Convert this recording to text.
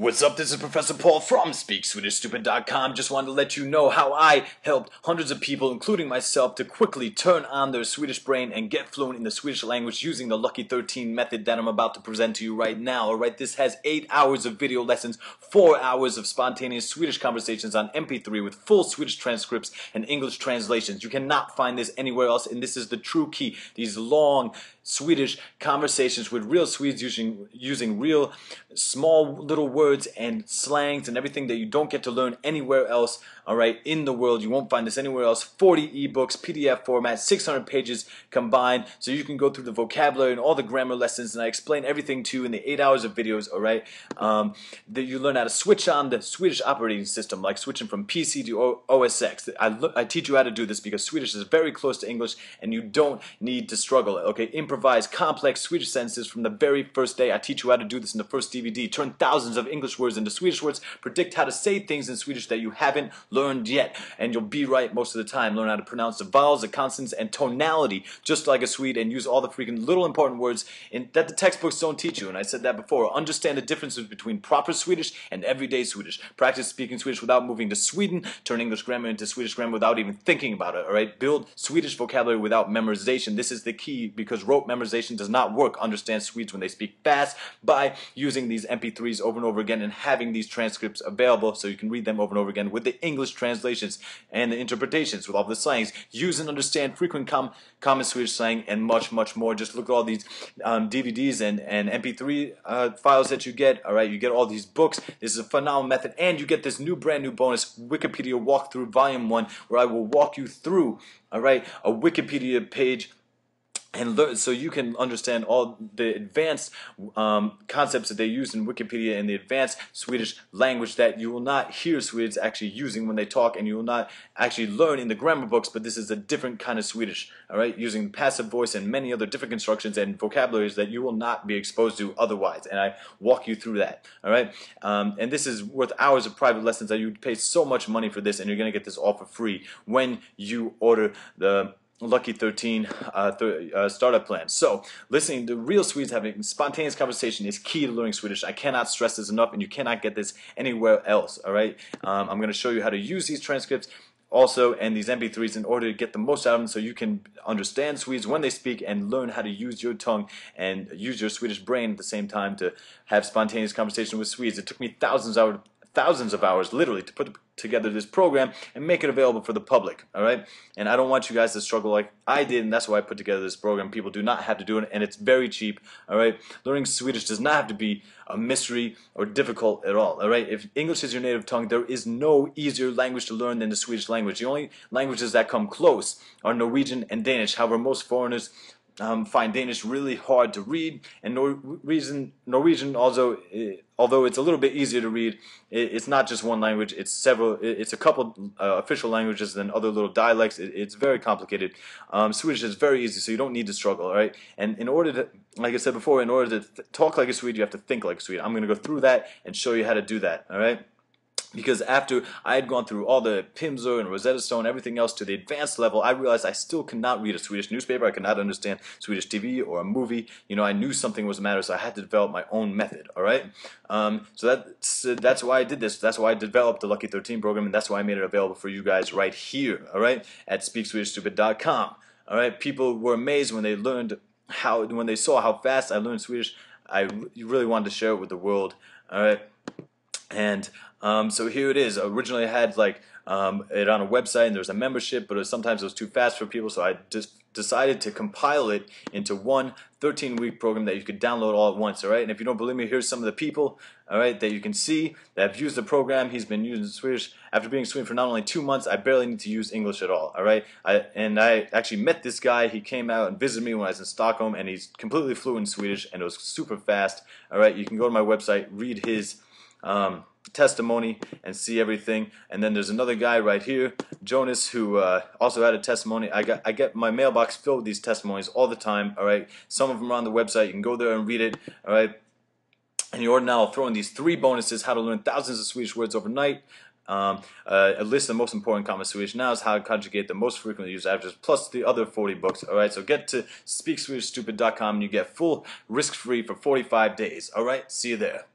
What's up? This is Professor Paul from SpeakSwedishStupid.com. Just wanted to let you know how I helped hundreds of people, including myself, to quickly turn on their Swedish brain and get fluent in the Swedish language using the Lucky 13 method that I'm about to present to you right now. Alright, this has 8 hours of video lessons, 4 hours of spontaneous Swedish conversations on MP3 with full Swedish transcripts and English translations. You cannot find this anywhere else, and this is the true key. These long Swedish conversations with real Swedes using real small little words and slangs and everything that you don't get to learn anywhere else, alright, in the world. You won't find this anywhere else. 40 ebooks, PDF format, 600 pages combined, so you can go through the vocabulary and all the grammar lessons, and I explain everything to you in the 8 hours of videos, alright? That you learn how to switch on the Swedish operating system, like switching from PC to OS X. I teach you how to do this because Swedish is very close to English and you don't need to struggle, okay? Improvise complex Swedish sentences from the very first day. I teach you how to do this in the first DVD. Turn thousands of English words into Swedish words. Predict how to say things in Swedish that you haven't learned yet, and you'll be right most of the time. Learn how to pronounce the vowels, the consonants, and tonality just like a Swede, and use all the freaking little important words that the textbooks don't teach you, and I said that before. Understand the differences between proper Swedish and everyday Swedish. Practice speaking Swedish without moving to Sweden. Turn English grammar into Swedish grammar without even thinking about it, alright? Build Swedish vocabulary without memorization. This is the key, because rote memorization does not work. Understand Swedes when they speak fast by using these MP3s over and over again and having these transcripts available so you can read them over and over again with the English translations and the interpretations with all the slangs. Use and understand frequent common Swedish slang and much, much more. Just look at all these DVDs and MP3 files that you get. Alright, you get all these books. This is a phenomenal method, and you get this brand new bonus Wikipedia walkthrough volume 1, where I will walk you through, alright, a Wikipedia page and learn, so you can understand all the advanced concepts that they use in Wikipedia and the advanced Swedish language that you will not hear Swedes actually using when they talk, and you will not actually learn in the grammar books. But this is a different kind of Swedish, alright, using passive voice and many other different constructions and vocabularies that you will not be exposed to otherwise, and I walk you through that, alright? And this is worth hours of private lessons that you would pay so much money for this, and you're going to get this all for free when you order the Lucky 13 startup plan. So, listening to real Swedes having spontaneous conversation is key to learning Swedish. I cannot stress this enough, and you cannot get this anywhere else, alright? I'm going to show you how to use these transcripts also and these MP3s in order to get the most out of them, so you can understand Swedes when they speak and learn how to use your tongue and use your Swedish brain at the same time to have spontaneous conversation with Swedes. It took me thousands of hours literally to put together this program and make it available for the public, alright? And I don't want you guys to struggle like I did, and that's why I put together this program. People do not have to do it, and it's very cheap, alright? Learning Swedish does not have to be a mystery or difficult at all, alright? If English is your native tongue, there is no easier language to learn than the Swedish language. The only languages that come close are Norwegian and Danish. However, most foreigners find Danish really hard to read, and Norwegian also, although it's a little bit easier to read, it's not just one language, it's a couple official languages and other little dialects. It's very complicated. Swedish is very easy, so you don't need to struggle, alright? And in order to, like I said before, in order to talk like a Swede, you have to think like a Swede. I'm going to go through that and show you how to do that, alright? Because after I had gone through all the Pimsleur and Rosetta Stone, everything else to the advanced level, I realized I still could not read a Swedish newspaper. I could not understand Swedish TV or a movie. You know, I knew something was the matter, so I had to develop my own method, alright? So that's why I did this. That's why I developed the Lucky 13 program, and that's why I made it available for you guys right here, alright? At SpeakSwedishStupid.com, alright? People were amazed when they saw how fast I learned Swedish. I really wanted to share it with the world, alright? And so here it is. Originally I had like it on a website, and there was a membership, but sometimes it was too fast for people, so I just decided to compile it into one 13-week program that you could download all at once, alright? And if you don't believe me, here's some of the people, alright, that you can see that have used the program. He's been using Swedish. After being in Sweden for not only 2 months, I barely need to use English at all, alright? I actually met this guy. He came out and visited me when I was in Stockholm, and he's completely fluent in Swedish, and it was super fast, alright? You can go to my website, read his testimony and see everything. And then there's another guy right here, Jonas, who also had a testimony. I get my mailbox filled with these testimonies all the time, alright? Some of them are on the website. You can go there and read it, alright? And you order now, I'll throw in these 3 bonuses: how to learn thousands of Swedish words overnight, a list of the most important common Swedish nouns, how to conjugate the most frequently used adjectives, plus the other 40 books. Alright, so get to SpeakSwedishStupid.com and you get full risk-free for 45 days. Alright, see you there.